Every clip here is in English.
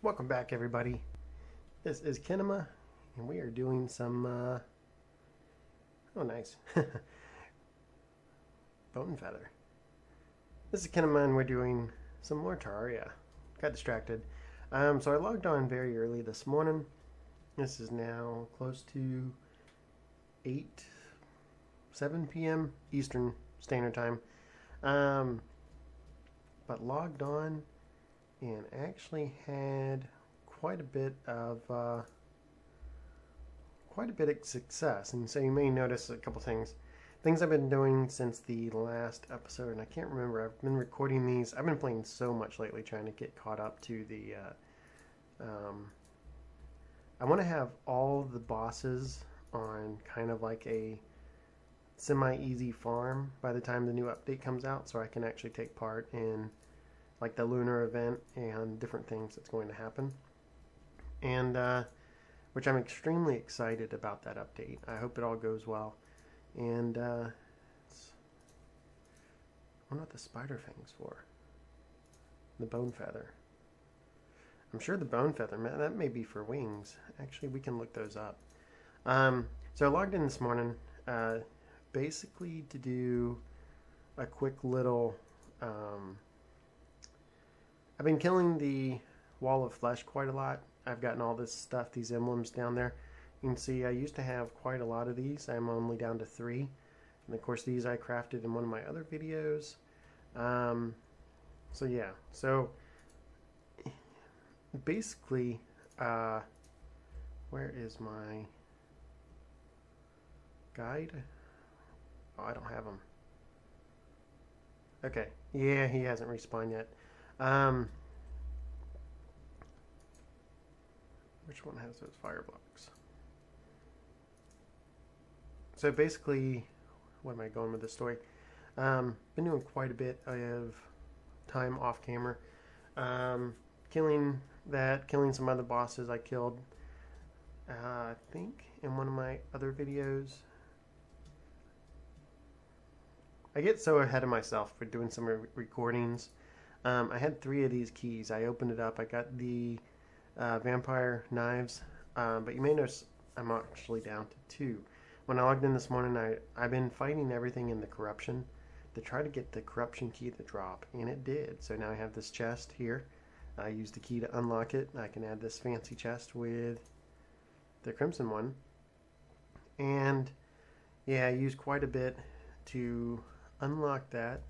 Welcome back, everybody. This is Kinema, and we are doing some, oh nice, bone feather. This is Kinema, and we're doing some more Terraria. Got distracted. So I logged on very early this morning. This is now close to 7 p.m. Eastern Standard Time. But logged on and actually had quite a bit of success. And so you may notice a couple things I've been doing since the last episode, and I can't remember. I've been recording these. I've been playing so much lately, trying to get caught up to the I want to have all the bosses on kind of like a semi-easy farm by the time the new update comes out, so I can actually take part in like the lunar event and different things that's going to happen, and which I'm extremely excited about that update. I hope it all goes well. And I wonder what the spider thing's for. The bone feather. I'm sure the bone feather, that may be for wings. Actually, we can look those up. So I logged in this morning basically to do a quick little I've been killing the wall of flesh quite a lot. I've gotten all this stuff, these emblems down there. You can see I used to have quite a lot of these. I'm only down to 3. And of course these I crafted in one of my other videos. So yeah, so basically, where is my guide? Oh, I don't have him. Okay, yeah, he hasn't respawned yet. Which one has those fire blocks? So basically, where am I going with this story? Been doing quite a bit of time off camera. Killing some other bosses I killed. I think in one of my other videos. I get so ahead of myself for doing some recordings. I had 3 of these keys. I opened it up. I got the vampire knives, but you may notice I'm actually down to 2. When I logged in this morning, I've been fighting everything in the corruption to try to get the corruption key to drop, and it did. So now I have this chest here. I used the key to unlock it. I can add this fancy chest with the crimson one, and yeah, I used quite a bit to unlock that.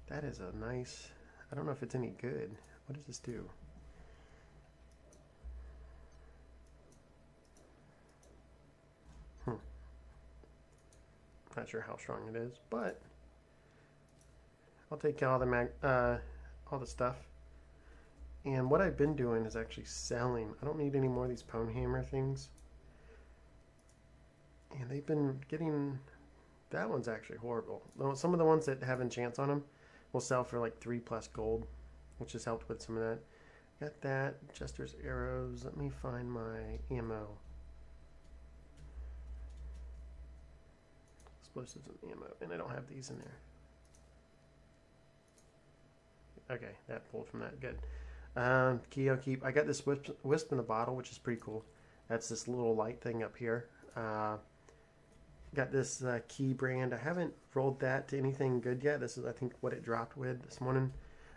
That is a nice, I don't know if it's any good. What does this do? Not sure how strong it is, but I'll take all the stuff. And what I've been doing is actually selling. I don't need any more of these pwn hammer things. And they've been getting, that one's actually horrible. Some of the ones that have enchants on them will sell for like 3+ gold, which has helped with some of that. Got that, Jester's arrows. Let me find my ammo. Explosives and ammo, and I don't have these in there. Okay, that pulled from that. Good. Key I'll keep. I got this wisp in the bottle, which is pretty cool. That's this little light thing up here. Got this key brand. I haven't rolled that to anything good yet. This is, I think, what it dropped with this morning.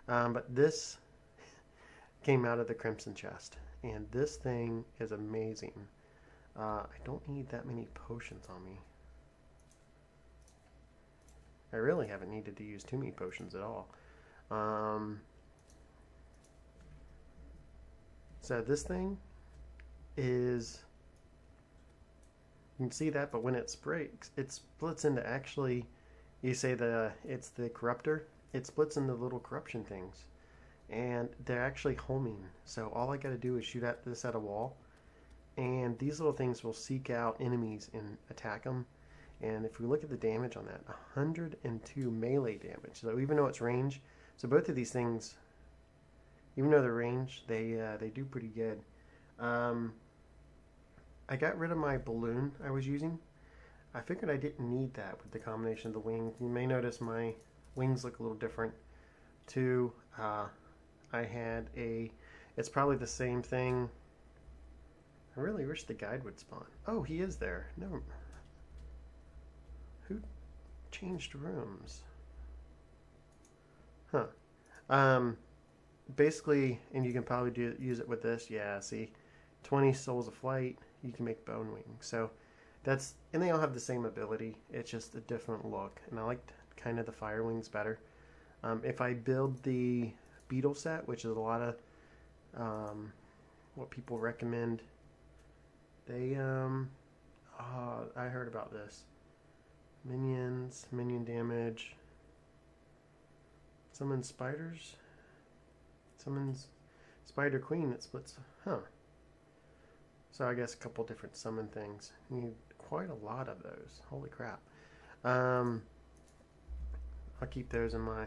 But this came out of the crimson chest, and this thing is amazing. I don't need that many potions on me. I really haven't needed to use too many potions at all. So this thing is, you can see that, but when it breaks, it splits into, actually, you say it's the corruptor, it splits into little corruption things, and they're actually homing. So all I got to do is shoot at this at a wall, and these little things will seek out enemies and attack them. And if we look at the damage on that, 102 melee damage. So even though it's range, so both of these things, even though they're range, they do pretty good. I got rid of my balloon I was using. I figured I didn't need that with the combination of the wings. You may notice my wings look a little different too. I had a It's probably the same thing. I really wish the guide would spawn. Oh, he is there. No. Who changed rooms? Huh. Um, basically, and you can probably use it with this. Yeah, see, 20 souls of flight. You can make bone wings. So that's, and they all have the same ability. It's just a different look, and I liked kind of the fire wings better. If I build the beetle set, which is a lot of what people recommend, they I heard about this. Minions, minion damage. Summon spiders. Summons spider queen that splits. Huh. So I guess a couple different summon things. You need quite a lot of those. Holy crap. I'll keep those in my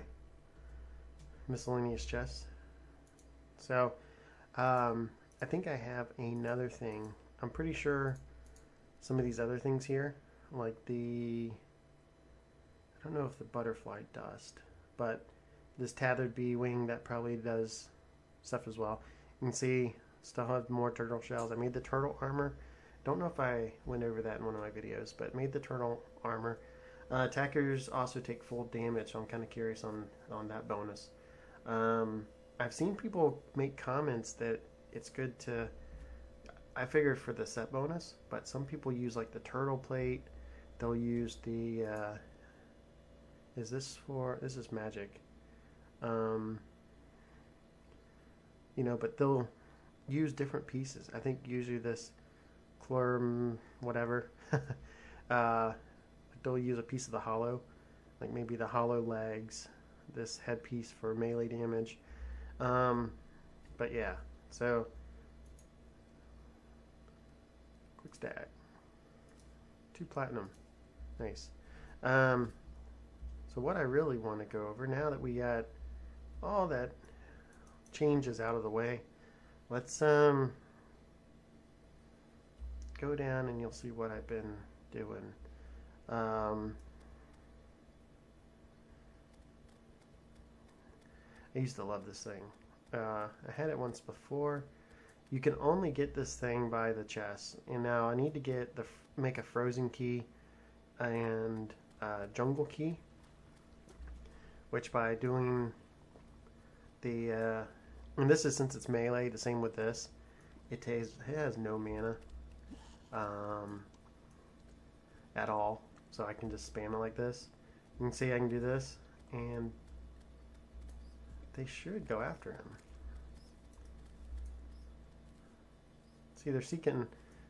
miscellaneous chest. So I think I have another thing. I'm pretty sure some of these other things here, like I don't know if the butterfly dust, but this tethered bee wing, that probably does stuff as well. You can see still have more turtle shells. I made the turtle armor. Don't know if I went over that in one of my videos, but made the turtle armor. Attackers also take full damage, so I'm kind of curious on that bonus. I've seen people make comments that it's good to, I figured for the set bonus, but some people use like the turtle plate. They'll use the, this is magic. You know, but they'll use different pieces. I think usually this chlorm, whatever, they'll use a piece of the hollow, like maybe the hollow legs, this headpiece for melee damage. But yeah, so quick stack, 2 platinum, nice. So what I really want to go over now that we got all that changes out of the way, let's go down and you'll see what I've been doing. I used to love this thing. I had it once before. You can only get this thing by the chest, and now I need to get make a frozen key and jungle key, which by doing the and this is, since it's melee, the same with this. It has no mana at all, so I can just spam it like this. You can see I can do this, and they should go after him. See, they're seeking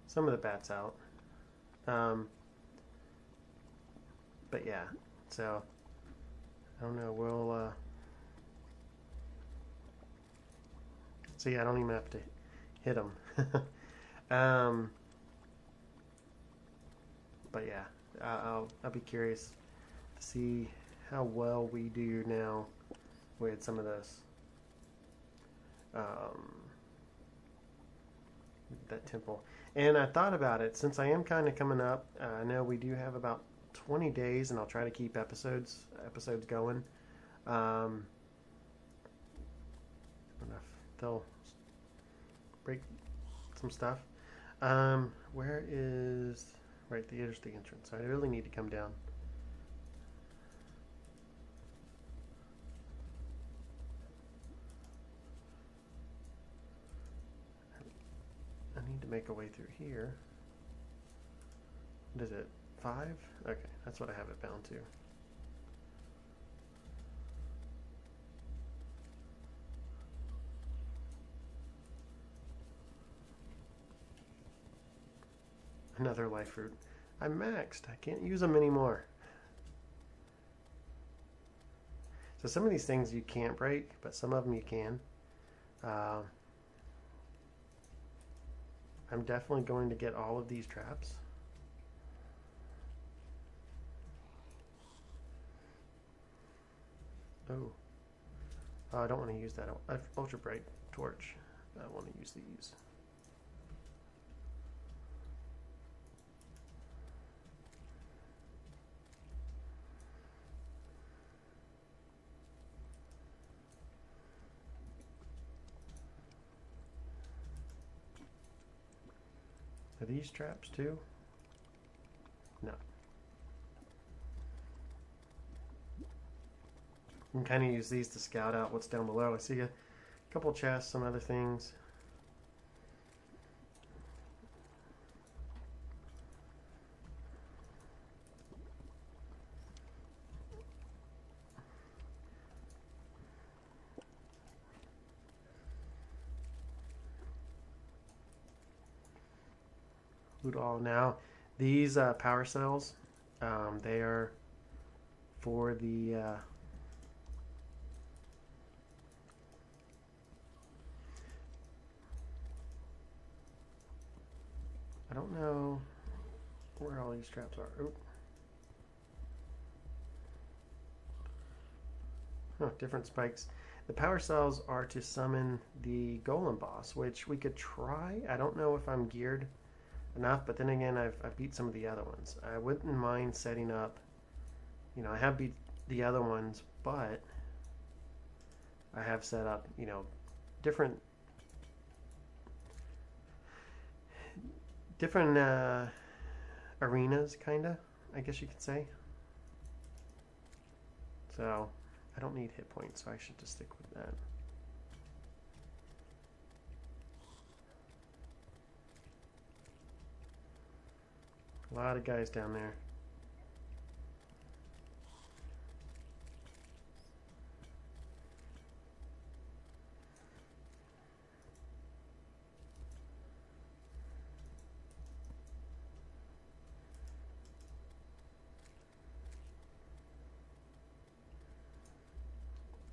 some of the bats out. But yeah, so I don't know. We'll see. I don't even have to hit them. But yeah, I'll be curious to see how well we do now with some of this. That temple. And I thought about it, since I am kind of coming up. I know we do have about 20 days, and I'll try to keep episodes going. I don't know if they'll break some stuff. Where is, right, there's the entrance. I really need to come down. I need to make a way through here. What is it? 5? Okay, that's what I have it bound to. Another life fruit. I'm maxed. I can't use them anymore. So some of these things you can't break, but some of them you can. I'm definitely going to get all of these traps. Oh, I don't want to use that ultra bright torch. I want to use these. Are these traps too? No. You can kind of use these to scout out what's down below. I see a couple chests, some other things. Loot all. Now, these power cells, they are for the I don't know where all these traps are. Oop. Oh, different spikes. The power cells are to summon the Golem boss, which we could try. I don't know if I'm geared enough, but then again, I've beat some of the other ones. I wouldn't mind setting up, you know, I have beat the other ones, but I have set up, you know, different arenas, kinda, I guess you could say. So I don't need hit points, so I should just stick with that. A lot of guys down there.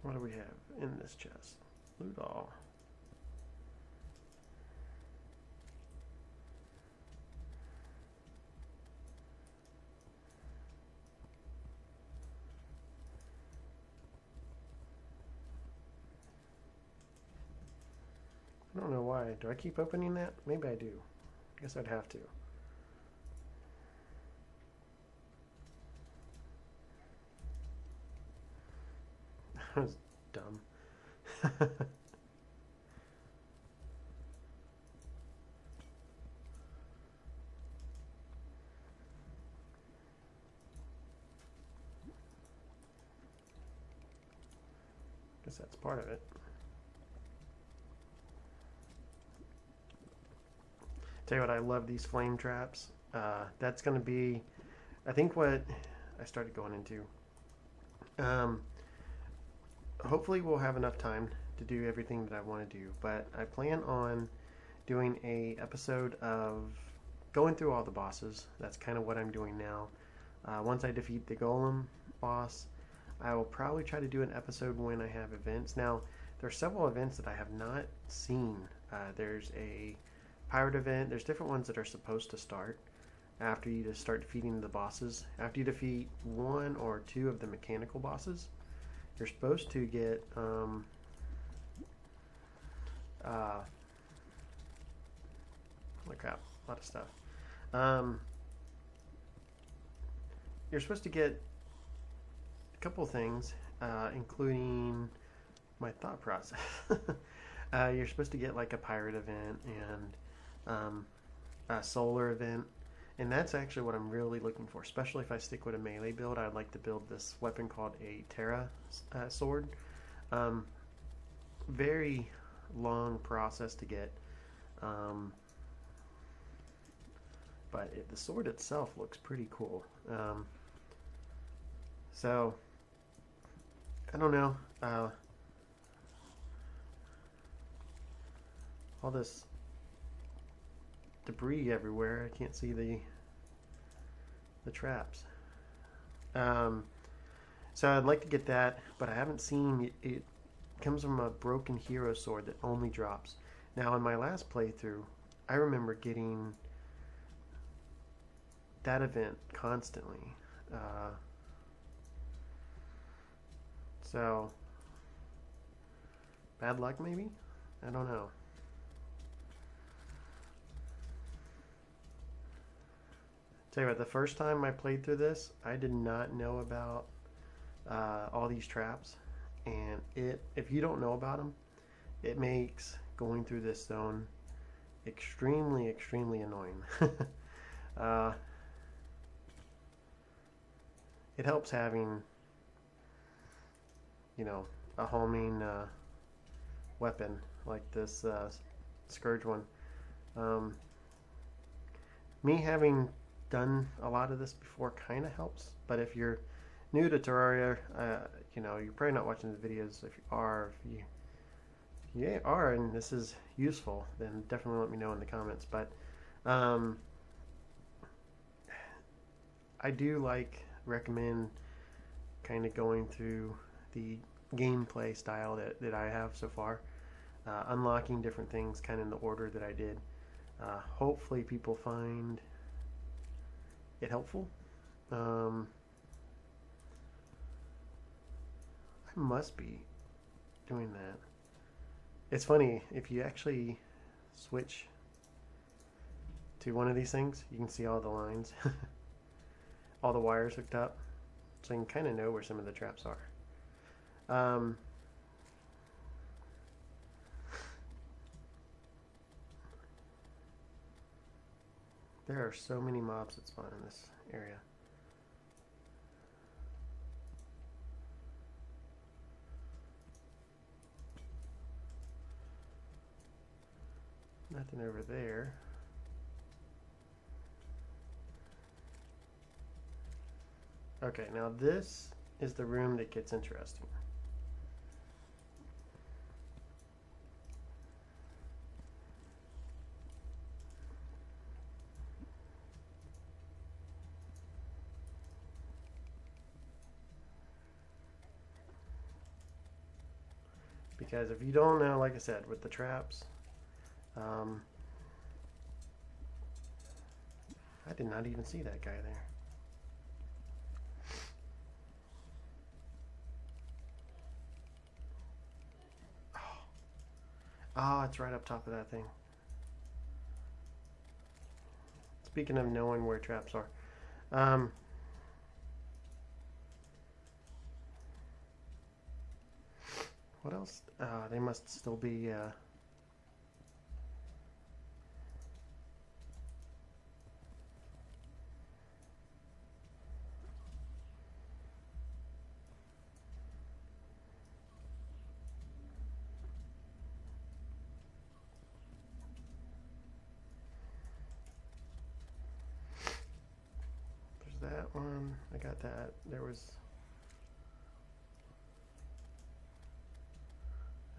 What do we have in this chest? Loot all. I don't know why. Do I keep opening that? Maybe I do. I guess I'd have to. That was dumb. Guess that's part of it. Tell you what, I love these flame traps. That's going to be, I think, what I started going into. Hopefully we'll have enough time to do everything that I want to do, but I plan on doing a episode of going through all the bosses. That's kind of what I'm doing now. Once I defeat the Golem boss, I will probably try to do an episode when I have events. Now, there are several events that I have not seen. There's a pirate event. There's different ones that are supposed to start after you just start defeating the bosses. After you defeat one or two of the mechanical bosses, you're supposed to get holy crap, a lot of stuff. You're supposed to get a couple things, including my thought process. You're supposed to get like a pirate event and a solar event, and that's actually what I'm really looking for, especially if I stick with a melee build. I'd like to build this weapon called a Terra sword. Very long process to get, but the sword itself looks pretty cool. So I don't know, all this debris everywhere. I can't see the traps. So I'd like to get that, but I haven't seen it. It comes from a broken hero sword that only drops. Now in my last playthrough, I remember getting that event constantly. So bad luck maybe? I don't know. Tell you what, the first time I played through this, I did not know about all these traps, and if you don't know about them, it makes going through this zone extremely, extremely annoying. uh, it helps having, you know, a homing weapon like this Scourge one. Um, me having done a lot of this before kind of helps, but if you're new to Terraria, you know, you're probably not watching the videos. If you are, if you are, and this is useful, then definitely let me know in the comments. But I do recommend kind of going through the gameplay style that I have so far, unlocking different things kind of in the order that I did. Hopefully people find it helpful. I must be doing that. It's funny, if you actually switch to one of these things, you can see all the lines, all the wires hooked up, so you can kind of know where some of the traps are. There are so many mobs that spawn in this area. Nothing over there. Okay, now this is the room that gets interesting. Because if you don't know, like I said, with the traps, I did not even see that guy there. Oh, it's right up top of that thing. Speaking of knowing where traps are, what else? They must still be. There's that one. I got that. There was.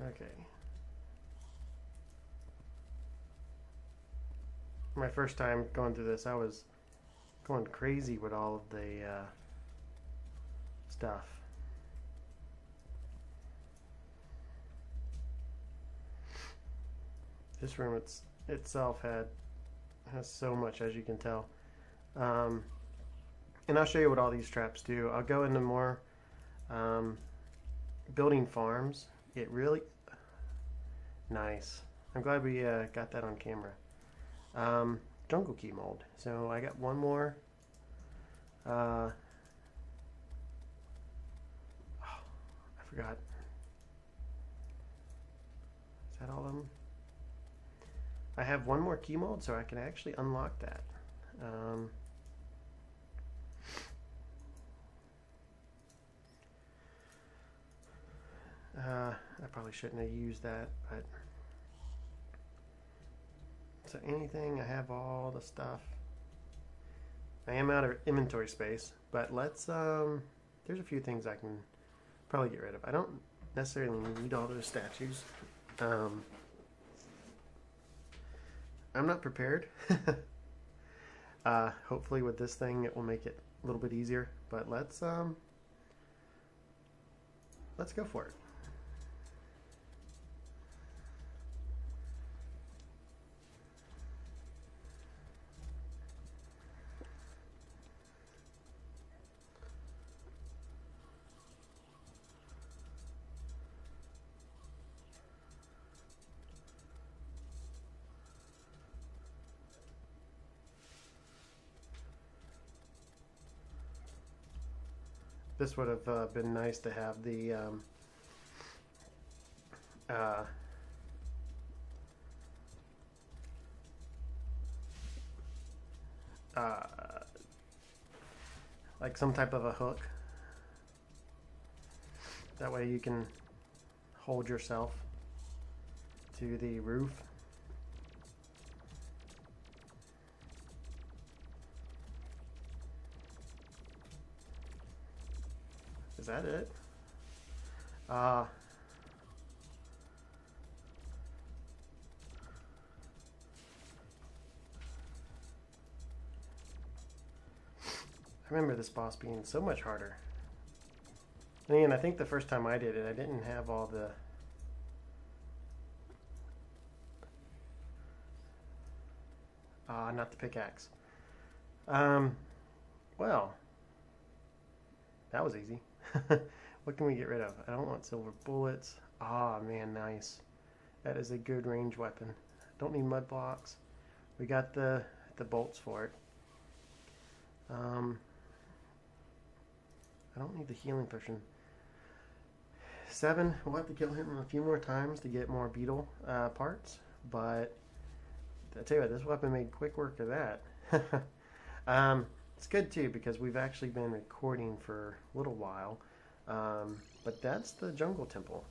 Okay. My first time going through this, I was going crazy with all of the stuff. This room itself has so much, as you can tell. And I'll show you what all these traps do. I'll go into more building farms. It really nice. I'm glad we got that on camera. Jungle key mold. So I got one more. Oh, I forgot. Is that all of them? I have one more key mold, so I can actually unlock that. I probably shouldn't have used that, but so anything, I have all the stuff. I am out of inventory space, but let's there's a few things I can probably get rid of. I don't necessarily need all those statues. I'm not prepared. Hopefully with this thing it will make it a little bit easier, but let's go for it. This would have been nice to have the like some type of a hook. That way you can hold yourself to the roof. Is that it? I remember this boss being so much harder. And I think the first time I did it, I didn't have all the... not the pickaxe. Well, that was easy. What can we get rid of? I don't want silver bullets. Ah, man, nice. That is a good range weapon. Don't need mud blocks. We got the bolts for it. I don't need the healing potion. 7, we'll have to kill him a few more times to get more beetle parts, but I tell you what, this weapon made quick work of that. It's good too because we've actually been recording for a little while, but that's the jungle temple.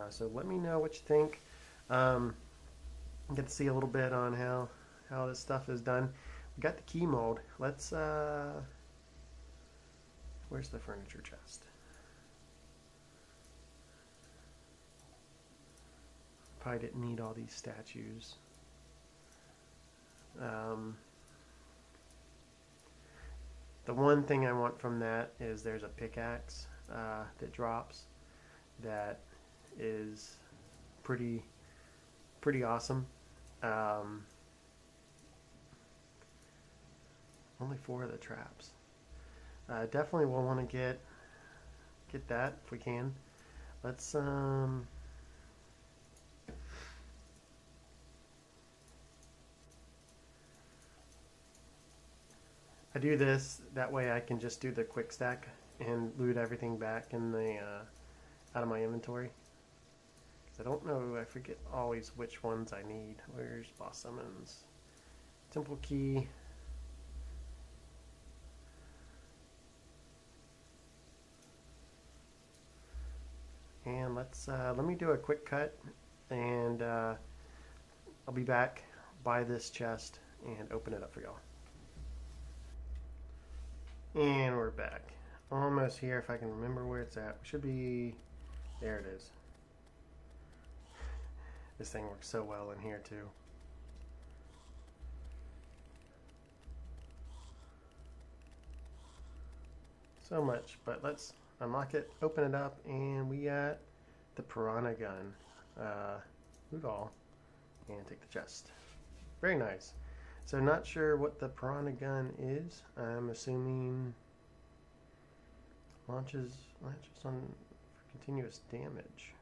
So let me know what you think. Get to see a little bit on how this stuff is done. We got the key mold. Let's where's the furniture chest? Probably didn't need all these statues. The one thing I want from that is there's a pickaxe that drops that is pretty awesome. Only 4 of the traps. Definitely we'll want to get that if we can. Let's I do this that way I can just do the quick stack and loot everything back in the out of my inventory. Because I don't know, I forget always which ones I need. Where's boss summons? Temple key. And let me do a quick cut, and I'll be back by this chest and open it up for y'all. And we're back. Almost here, if I can remember where it's at. It should be... There it is. This thing works so well in here, too. So much. But let's unlock it, open it up, and we got the piranha gun. Loot all. And take the chest. Very nice. So not sure what the piranha gun is. I'm assuming launches on for continuous damage.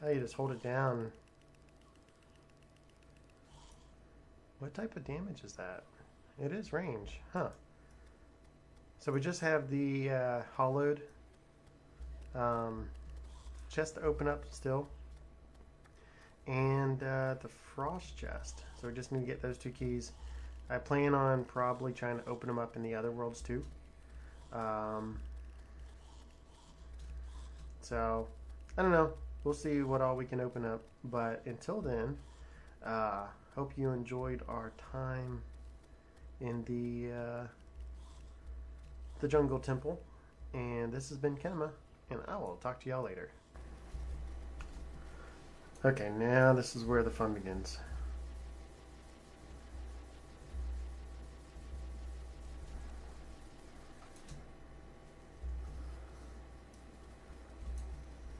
Oh, you just hold it down. What type of damage is that? It is range, huh? So we just have the hollowed chest to open up still, and the frost chest. So we just need to get those 2 keys. I plan on probably trying to open them up in the other worlds too. So I don't know. We'll see what all we can open up. But until then, hope you enjoyed our time in the jungle temple, and this has been Kenema, and I will talk to y'all later. Okay, now this is where the fun begins.